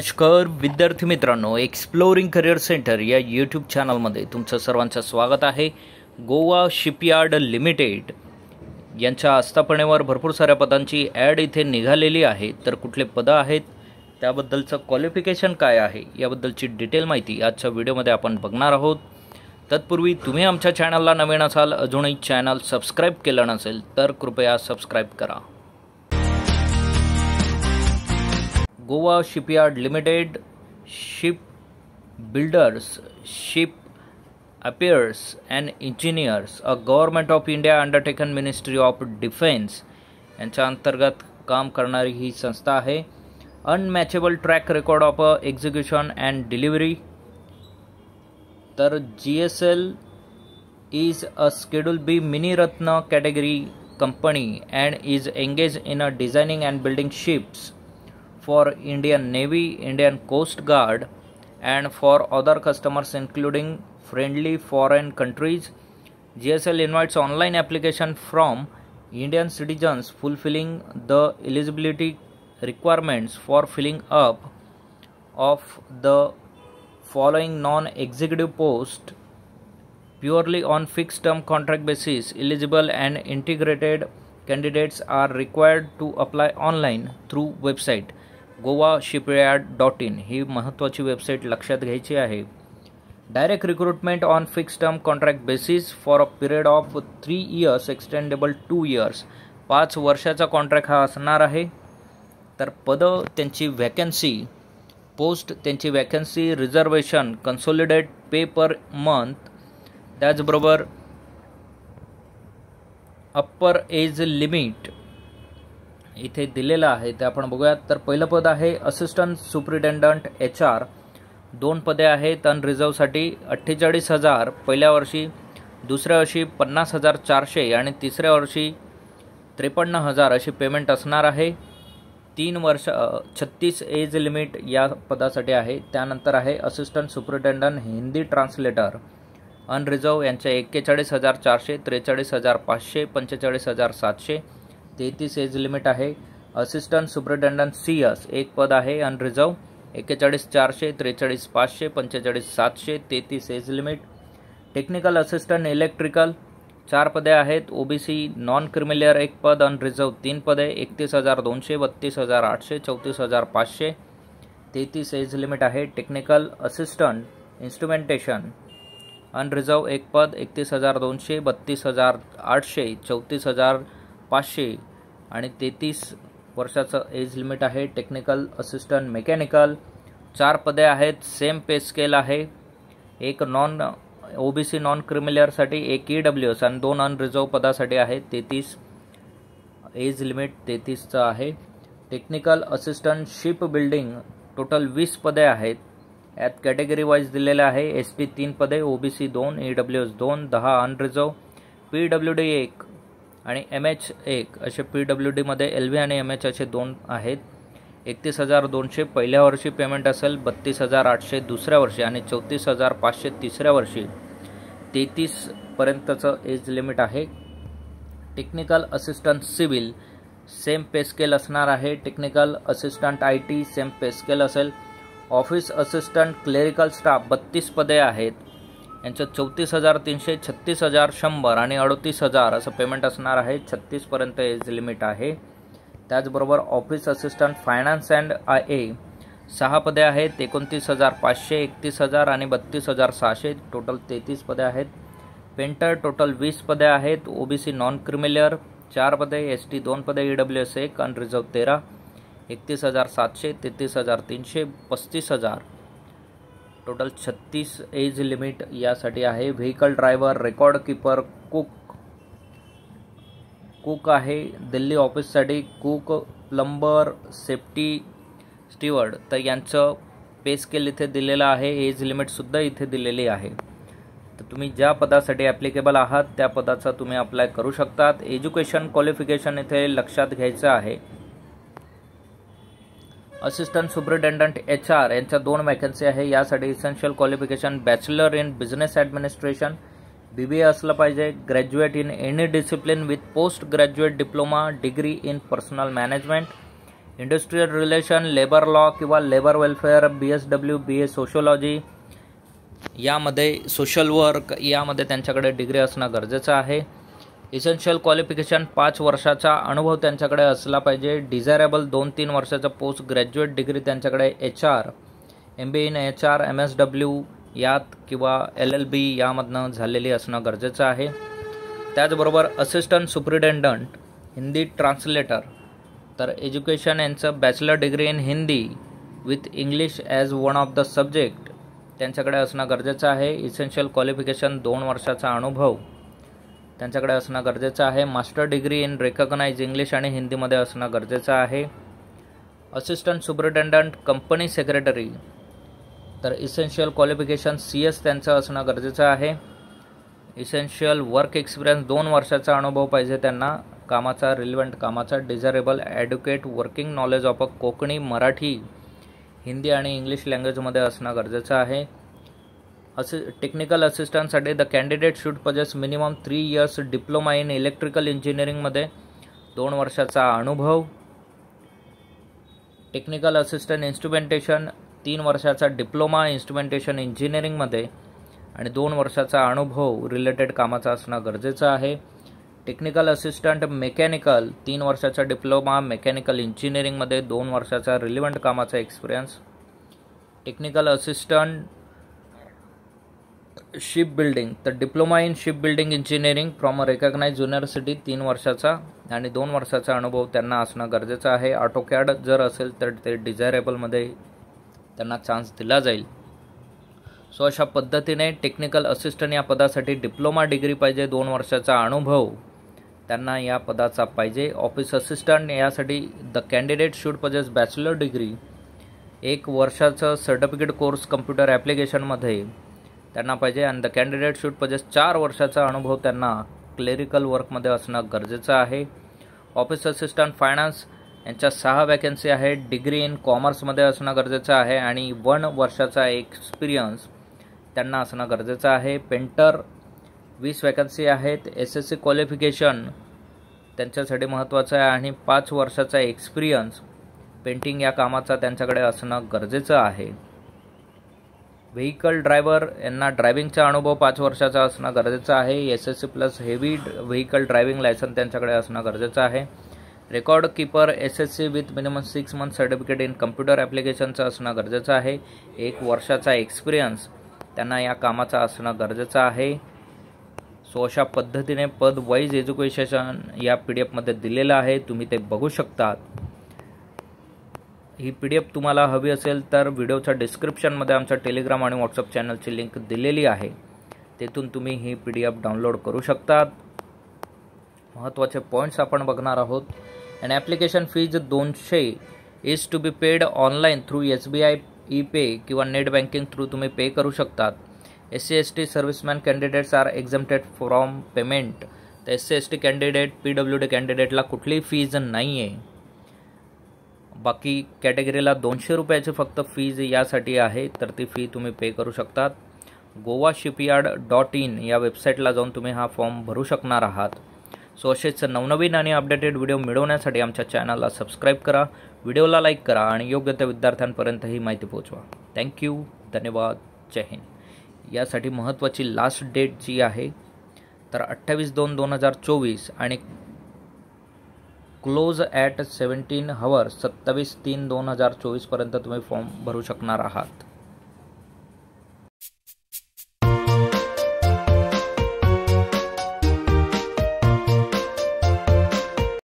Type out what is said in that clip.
नमस्कार विद्यार्थी मित्रांनो, एक्सप्लोरिंग करिअर सेंटर या यूट्यूब चॅनलमध्ये तुमचं सर्वांचं स्वागत आहे। गोवा शिपयार्ड लिमिटेड यांच्या आस्थापनेवर भरपूर साऱ्या पदांची ॲड इथे निघालेली आहे। तर कुठले पद आहेत, त्याबद्दलचं क्वालिफिकेशन काय आहे, याबद्दलची डिटेल माहिती आजच्या व्हिडिओमध्ये आपण बघणार आहोत। तत्पूर्वी तुम्ही आमच्या चॅनलला नवीन असाल, अजूनही चॅनल सबस्क्राईब केलं नसेल तर कृपया सबस्क्राईब करा। Goa shipyard limited, ship builders, ship repairs and engineers, a government of India undertaken ministry of defence यांच्या अंतर्गत काम करणारी ही संस्था आहे। Unmatchable track record of execution and delivery. तर GSL is a Schedule B mini Ratna category company and is engaged in a designing and building ships for Indian Navy, Indian Coast Guard and for other customers including friendly foreign countries. GSL invites online application from Indian citizens fulfilling the eligibility requirements for filling up of the following non-executive post purely on fixed term contract basis. Eligible and integrated candidates are required to apply online through website goashipyard.in ही महत्त्वाची website लक्षात घ्यायची आहे। Direct recruitment on fixed term contract basis for a period of 3 years extendable 2 years, 5 वर्षाचा contract हा असणार आहे। तर पद, त्यांची वॅकन्सी, पोस्ट, त्यांची वॅकन्सी, रिझर्वेशन, कन्सोलिडेट पे पर मंथ, त्याचबरोबर अप्पर एज लिमिट इथे दिलेलं आहे, ते आपण बघूयात। तर पहिलं पद आहे असिस्टंट सुपरिटेंडंट HR, 2 पदे आहेत अनरिझर्वसाठी 48,000 पहिल्या वर्षी, दुसऱ्या वर्षी 50,400 आणि तिसऱ्या वर्षी 53,000 अशी पेमेंट असणार आहे। 3 वर्ष 36 एज लिमिट या पदासाठी आहे। त्यानंतर आहे assistant superintendent Hindi translator unreserved, यांचे 41,400, 43,500, 45,700, 33 एज लिमिट आहे। असिस्टंट सुपरिटेंडंट CS 1 पद आहे unreserved, 41,400, 43,500, 45,700, 33 age limit. Technical assistant electrical 4 पदे आहेत। OBC नॉन क्रिमिलियर 1 पद अनरिझर्व, 3 पदे, 31,200, 32,800, 34,500, 33 एज लिमिट आहे। टेक्निकल असिस्टंट इन्स्ट्रुमेंटेशन अनरिझर्व 1 पद, 31,200, 32,800, 34,500 आणि 33 वर्षाचं एज लिमिट आहे। टेक्निकल असिस्टंट मेकॅनिकल 4 पदे आहेत, सेम पे स्केल आहे। 1 नॉन OBC नॉन क्रिमिलियरसाठी, 1 EWS आणि 2 अनरिझर्व पदासाठी आहे। 33 एज लिमिट 33चं आहे। Technical assistant ship building total 20 पदे आहेत। यात कॅटेगरी वाईज दिलेले आहे। ST 3 पदे, OBC 2, EWS 2, 10 अनरिझर्व, PWD 1 आणि MH 1 असे PWD मध्ये LV आणि MH असे 2 आहेत। 31,200 पहिल्या वर्षी पेमेंट असेल, 32,800 दुसऱ्या वर्षी आणि 34,500 तिसऱ्या वर्षी। 33 पर्यंतचं एज लिमिट आहे। टेक्निकल असिस्टंट सिव्हिल सेम पे स्केल असणार आहे। Technical assistant IT same pay scale असेल। ऑफिस असिस्टंट क्लेरिकल स्टाफ 32 पदे आहेत, यांचं 34,300, 36,100 आणि 38,000 असं पेमेंट असणार आहे। 36 पर्यंत एज लिमिट आहे। त्याचबरोबर office assistant finance and IA 6 पदे आहेत, 29,500, 31,000 आणि 32,600, टोटल 33 पदे आहेत। पेंटर टोटल 20 पदे आहेत। OBC नॉन क्रिमिलियर 4 पदे, ST 2 पदे, EWS 1, unreserved 13, 31,700, 33,300, 35,000, total 36 age limit यासाठी आहे। Vehicle driver, record keeper, cook आहे दिल्ली ऑफिससाठी, कुक, प्लंबर, सेफ्टी स्टीवर्ड, तर यांचं पे स्केल इथे दिलेलं आहे। एज लिमिटसुद्धा इथे दिलेली आहे। तर तुम्ही ज्या पदासाठी ॲप्लिकेबल आहात त्या पदाचा तुम्ही अप्लाय करू शकतात। एज्युकेशन क्वालिफिकेशन इथे लक्षात घ्यायचं आहे। असिस्टंट सुपरिटेंडंट HR यांच्या 2 वॅकन्सी आहे। यासाठी essential qualification bachelor in business administration BBA असलं पाहिजे, graduate in any discipline with post graduate diploma degree in personnel management, industrial relation, labour law किंवा labour welfare, BSW, BA sociology यामध्ये, social work यामध्ये त्यांच्याकडे degree असणं गरजेचं आहे. Essential qualification 5 वर्षाचा अनुभव त्यांच्याकडे असला पाहिजे. डिझायरेबल 2-3 वर्षाचा पोस्ट ग्रॅज्युएट डिग्री त्यांच्याकडे HR, MBA in HR, MSW यात किंवा LLB यामधनं झालेली असणं गरजेचं आहे. त्याचबरोबर असिस्टंट सुप्रिटेंडंट, हिंदी ट्रान्सलेटर, तर एज्युकेशन यांचं bachelor degree in Hindi with English as one of the subject त्यांच्याकडे असणं गरजेचं आहे. इसेन्शियल क्वालिफिकेशन 2 वर्षाचा अनुभव त्यांच्याकडे असणं गरजेचं आहे. Master degree in recognise English आणि हिंदीमध्ये असणं गरजेचं आहे. असिस्टंट सुप्रिटेंडंट, कंपनी सेक्रेटरी, तर इसेन्शियल क्वालिफिकेशन CS त्यांचं असणं गरजेचं आहे. इसेन्शियल वर्क एक्सपिरियन्स 2 वर्षाचा अनुभव पाहिजे त्यांना कामाचा, रिलेव्हंट कामाचा. Desirable adequate, working knowledge of Konkani, Marathi, Hindi आणि इंग्लिश लँग्वेजमध्ये असणं गरजेचं आहे. टेक्निकल असिस्टंटसाठी the candidate should possess minimum 3 years diploma in electrical इंजिनिअरिंगमध्ये 2 वर्षाचा अनुभव. टेक्निकल असिस्टंट इन्स्ट्रुमेंटेशन 3 वर्षाचा डिप्लोमा इन्स्ट्रुमेंटेशन इंजिनिअरिंगमध्ये आणि 2 वर्षाचा अनुभव रिलेटेड कामाचा असणं गरजेचं आहे. टेक्निकल असिस्टंट मेकॅनिकल 3 वर्षाचा डिप्लोमा मेकॅनिकल इंजिनिअरिंगमध्ये 2 वर्षाचा रिलेव्हंट कामाचा experience. Technical assistant ship building, तर diploma in ship building engineering from a recognise university 3 वर्षाचा आणि 2 वर्षाचा अनुभव त्यांना असणं गरजेचं आहे. ऑटोकॅड जर असेल तर ते डिझायरेबलमध्ये त्यांना चान्स दिला जाईल. सो अशा पद्धतीने टेक्निकल असिस्टंट या पदासाठी डिप्लोमा डिग्री पाहिजे, 2 वर्षाचा अनुभव त्यांना या पदाचा पाहिजे. ऑफिस असिस्टंट यासाठी the candidate should possess bachelor degree, 1 वर्षाचं सर्टिफिकेट कोर्स कम्प्युटर ॲप्लिकेशनमध्ये त्यांना पाहिजे. आणि द कॅन्डिडेट शूड पजेस 4 वर्षाचा अनुभव त्यांना क्लेरिकल वर्कमध्ये असणं गरजेचं आहे. ऑफिस असिस्टंट फायनान्स यांच्या 6 वॅकन्सी आहेत. डिग्री इन कॉमर्समध्ये असणं गरजेचं आहे आणि 1 वर्षाचा एक्सपिरियन्स त्यांना असणं गरजेचं आहे. पेंटर 20 वॅकन्सी आहेत. SSC क्वालिफिकेशन त्यांच्यासाठी महत्त्वाचं आहे आणि 5 वर्षाचा एक्सपिरियन्स पेंटिंग या कामाचा त्यांच्याकडे असणं गरजेचं आहे. व्हेकल ड्रायव्हर यांना ड्रायव्हिंगचा अनुभव 5 वर्षाचा असणं गरजेचं आहे. SSC plus heavy vehicle driving licence त्यांच्याकडे असणं गरजेचं आहे. Record keeper SSC with minimum 6 month certificate in computer ॲप्लिकेशनचं असणं गरजेचं आहे. 1 वर्षाचा एक्सपिरियन्स त्यांना या कामाचा असणं गरजेचं आहे. सो अशा पद्धतीने पद वाईज एज्युकेशन या PDF मध्ये दिलेलं आहे, तुम्ही ते बघू शकतात. ही PDF तुम्हाला हवी असेल तर व्हिडिओच्या डिस्क्रिप्शनमध्ये आमच्या टेलिग्राम आणि व्हॉट्सअप चॅनलची लिंक दिलेली आहे, तेथून तुम्ही ही PDF डाउनलोड करू शकतात. महत्त्वाचे पॉईंट्स आपण बघणार आहोत. And application fees 200 is to be paid online through SBI e pay किंवा नेट बँकिंग थ्रू तुम्ही पे करू शकतात. SC/ST serviceman candidates are exempted from payment. तर SC/ST कॅन्डिडेट, PWD कॅन्डिडेटला कुठलीही फीज नाही आहे. बाकी कॅटेगरीला 200 रुपयाची फक्त फीज यासाठी आहे, तर ती फी तुम्ही पे करू शकतात. GoaShipyard.in या वेबसाईटला जाऊन तुम्ही हा फॉर्म भरू शकणार आहात. सो असेच नवनवीन आणि अपडेटेड व्हिडिओ मिळवण्यासाठी आमच्या चॅनलला सबस्क्राईब करा, व्हिडिओला लाईक करा आणि योग्य त्या विद्यार्थ्यांपर्यंत ही माहिती पोहोचवा. थँक्यू, धन्यवाद, जय हिंद. यासाठी महत्त्वाची लास्ट डेट जी आहे तर 28/2/2024 आणि क्लोज ॲट 17 hours 27/3/2024 पर्यंत तुम्ही फॉर्म भरू शकणार आहात.